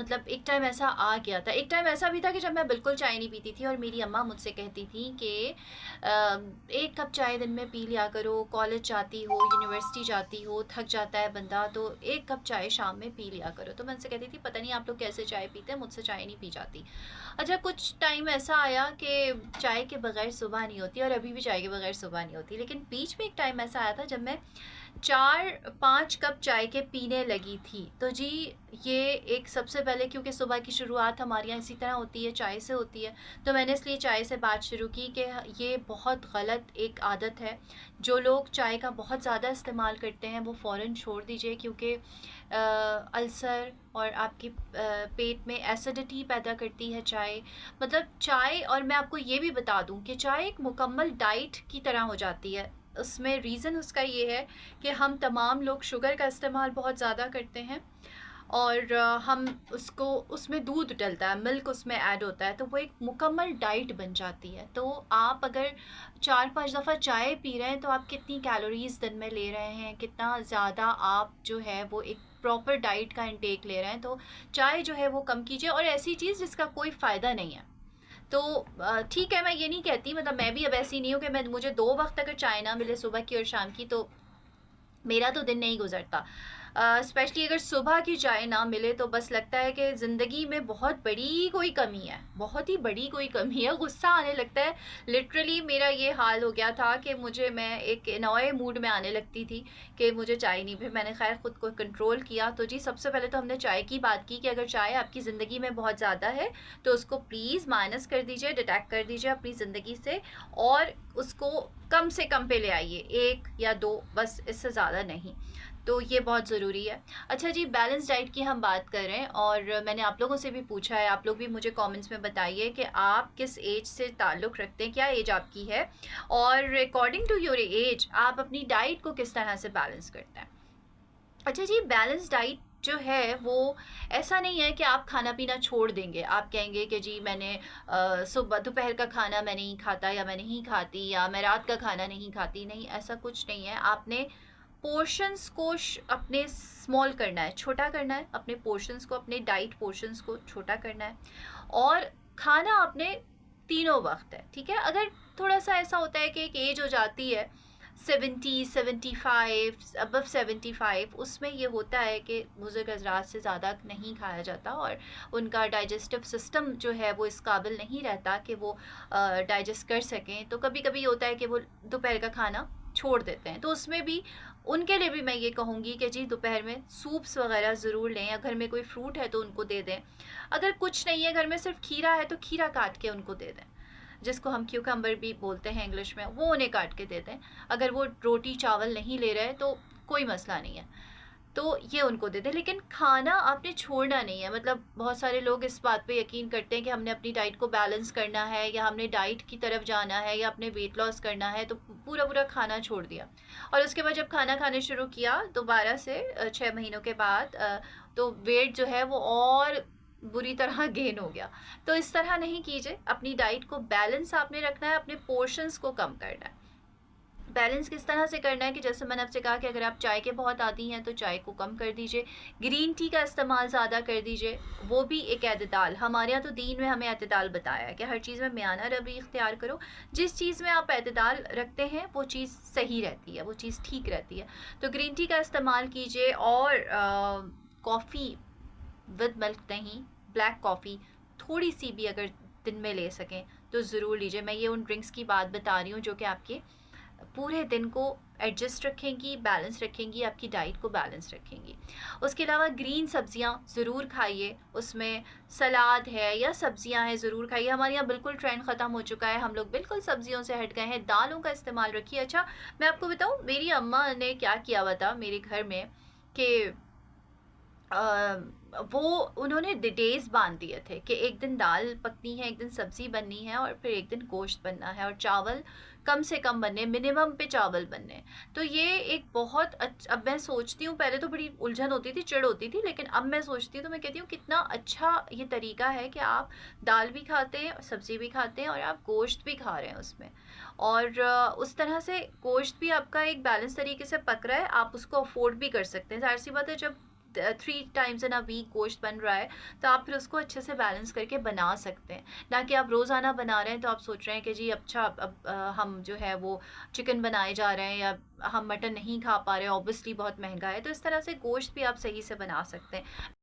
मतलब एक टाइम ऐसा आ गया था, एक टाइम ऐसा भी था कि जब मैं बिल्कुल चाय नहीं पीती थी और मेरी अम्मा मुझसे कहती थी कि एक कप चाय दिन में पी लिया करो, कॉलेज जाती हो, यूनिवर्सिटी जाती हो, थक जाता है बंदा, तो एक कप चाय शाम में पी लिया करो। तो मैं उनसे कहती थी पता नहीं आप लोग कैसे चाय पीते हैं, मुझसे चाय नहीं पी जाती। अच्छा, कुछ टाइम ऐसा आया कि चाय के बगैर सुबह नहीं होती, और अभी भी चाय के बगैर सुबह नहीं होती, लेकिन बीच में एक टाइम ऐसा आया था जब मैं 4-5 कप चाय के पीने लगी थी। तो जी, ये एक सबसे पहले, क्योंकि सुबह की शुरुआत हमारे यहाँ इसी तरह होती है, चाय से होती है, तो मैंने इसलिए चाय से बात शुरू की कि ये बहुत गलत एक आदत है। जो लोग चाय का बहुत ज़्यादा इस्तेमाल करते हैं वो फ़ौरन छोड़ दीजिए, क्योंकि अल्सर और आपके पेट में एसिडिटी पैदा करती है चाय। मतलब चाय, और मैं आपको ये भी बता दूं कि चाय एक मुकम्मल डाइट की तरह हो जाती है। उसमें रीज़न उसका ये है कि हम तमाम लोग शुगर का इस्तेमाल बहुत ज़्यादा करते हैं, और हम उसको, उसमें दूध डलता है, मिल्क उसमें ऐड होता है, तो वो एक मुकम्मल डाइट बन जाती है। तो आप अगर 4-5 दफ़ा चाय पी रहे हैं तो आप कितनी कैलोरीज दिन में ले रहे हैं, कितना ज़्यादा आप जो है वो एक प्रॉपर डाइट का इंटेक ले रहे हैं। तो चाय जो है वो कम कीजिए, और ऐसी चीज़ जिसका कोई फ़ायदा नहीं है। तो ठीक है, मैं ये नहीं कहती, मतलब मैं भी अब ऐसी नहीं हूँ कि मुझे 2 वक्त अगर चाय ना मिले, सुबह की और शाम की, तो मेरा तो दिन नहीं गुजरता। स्पेशली अगर सुबह की चाय ना मिले तो बस लगता है कि ज़िंदगी में बहुत बड़ी कोई कमी है, बहुत ही बड़ी कोई कमी है, गुस्सा आने लगता है। लिटरली मेरा ये हाल हो गया था कि मैं एक नए मूड में आने लगती थी कि मुझे चाय नहीं। फिर मैंने खैर ख़ुद को कंट्रोल किया। तो जी, सबसे पहले तो हमने चाय की बात की कि अगर चाय आपकी ज़िंदगी में बहुत ज़्यादा है तो उसको प्लीज़ माइनस कर दीजिए, डिटैक्ट कर दीजिए अपनी ज़िंदगी से, और उसको कम से कम पे ले आइए, 1 या 2, बस इससे ज़्यादा नहीं। तो ये बहुत ज़रूरी है। अच्छा जी, बैलेंस डाइट की हम बात कर रहे हैं, और मैंने आप लोगों से भी पूछा है, आप लोग भी मुझे कमेंट्स में बताइए कि आप किस एज से ताल्लुक़ रखते हैं, क्या एज आपकी है, और अकॉर्डिंग टू योर एज आप अपनी डाइट को किस तरह से बैलेंस करते हैं। अच्छा जी, बैलेंस डाइट जो है वो ऐसा नहीं है कि आप खाना पीना छोड़ देंगे। आप कहेंगे कि जी मैंने सुबह दोपहर का खाना मैं नहीं खाता, या मैं नहीं खाती, या मैं रात का खाना नहीं खाती। नहीं, ऐसा कुछ नहीं है। आपने पोर्शंस को अपने स्मॉल करना है, छोटा करना है, अपने पोर्शंस को, अपने डाइट पोर्शंस को छोटा करना है, और खाना आपने तीनों वक्त है, ठीक है। अगर थोड़ा सा ऐसा होता है कि एक एज हो जाती है 70-75, अबव 75, उसमें ये होता है कि बुजुर्ग हजरात से ज़्यादा नहीं खाया जाता, और उनका डाइजेस्टिव सिस्टम जो है वो इस काबिल नहीं रहता कि वो डाइजेस्ट कर सकें। तो कभी कभी होता है कि वो दोपहर का खाना छोड़ देते हैं। तो उसमें भी उनके लिए भी मैं ये कहूँगी कि जी दोपहर में सूप्स वगैरह ज़रूर लें, या घर में कोई फ्रूट है तो उनको दे दें। अगर कुछ नहीं है घर में, सिर्फ खीरा है, तो खीरा काट के उनको दे दें, जिसको हम क्यूकम्बर भी बोलते हैं इंग्लिश में, वो उन्हें काट के देते हैं। अगर वो रोटी चावल नहीं ले रहे तो कोई मसला नहीं है, तो ये उनको दे दें। लेकिन खाना आपने छोड़ना नहीं है। मतलब बहुत सारे लोग इस बात पे यकीन करते हैं कि हमने अपनी डाइट को बैलेंस करना है, या हमने डाइट की तरफ जाना है, या अपने वेट लॉस करना है, तो पूरा पूरा खाना छोड़ दिया, और उसके बाद जब खाना खाने शुरू किया दोबारा से 6 महीनों के बाद, तो वेट जो है वो और बुरी तरह गेन हो गया। तो इस तरह नहीं कीजिए। अपनी डाइट को बैलेंस आपने रखना है, अपने पोर्शंस को कम करना है। बैलेंस किस तरह से करना है कि जैसे मैंने आपसे कहा कि अगर आप चाय के बहुत आदी हैं तो चाय को कम कर दीजिए, ग्रीन टी का इस्तेमाल ज़्यादा कर दीजिए, वो भी एक एतदाल। हमारे यहाँ तो दीन में हमें एतदाल बताया है कि हर चीज़ में मियाना रवैया इख्तियार करो। जिस चीज़ में आप एतदाल रखते हैं वो चीज़ सही रहती है, वो चीज़ ठीक रहती है। तो ग्रीन टी का इस्तेमाल कीजिए, और कॉफ़ी विद मिल्क नहीं, ब्लैक कॉफ़ी थोड़ी सी भी अगर दिन में ले सकें तो ज़रूर लीजिए। मैं ये उन ड्रिंक्स की बात बता रही हूँ जो कि आपके पूरे दिन को एडजस्ट रखेंगी, बैलेंस रखेंगी, आपकी डाइट को बैलेंस रखेंगी। उसके अलावा ग्रीन सब्जियां ज़रूर खाइए, उसमें सलाद है या सब्जियां हैं ज़रूर खाइए। हमारे यहाँ बिल्कुल ट्रेंड ख़त्म हो चुका है, हम लोग बिल्कुल सब्जियों से हट गए हैं। दालों का इस्तेमाल रखिए। अच्छा, मैं आपको बताऊँ मेरी अम्मा ने क्या किया हुआ था मेरे घर में, कि वो उन्होंने डेज बांध दिए थे कि एक दिन दाल पकनी है, एक दिन सब्जी बननी है, और फिर एक दिन गोश्त बनना है, और चावल कम से कम बनने, मिनिमम पे चावल बनने। तो ये एक बहुत अच्छा, अब मैं सोचती हूँ, पहले तो बड़ी उलझन होती थी, चिढ़ होती थी, लेकिन अब मैं सोचती हूँ तो मैं कहती हूँ कितना अच्छा ये तरीका है कि आप दाल भी खाते हैं, सब्जी भी खाते हैं, और आप गोश्त भी खा रहे हैं उसमें, और उस तरह से गोश्त भी आपका एक बैलेंस तरीके से पक रहा है, आप उसको अफोर्ड भी कर सकते हैं। जाहिर सी बात है, जब 3 टाइम्स इन अ वीक गोश्त बन रहा है, तो आप फिर उसको अच्छे से बैलेंस करके बना सकते हैं। ना कि आप रोज़ाना बना रहे हैं तो आप सोच रहे हैं कि जी अच्छा अब हम जो है वो चिकन बनाए जा रहे हैं या हम मटन नहीं खा पा रहे हैं, ऑब्वियसली बहुत महँगा है। तो इस तरह से गोश्त भी आप सही से बना सकते हैं।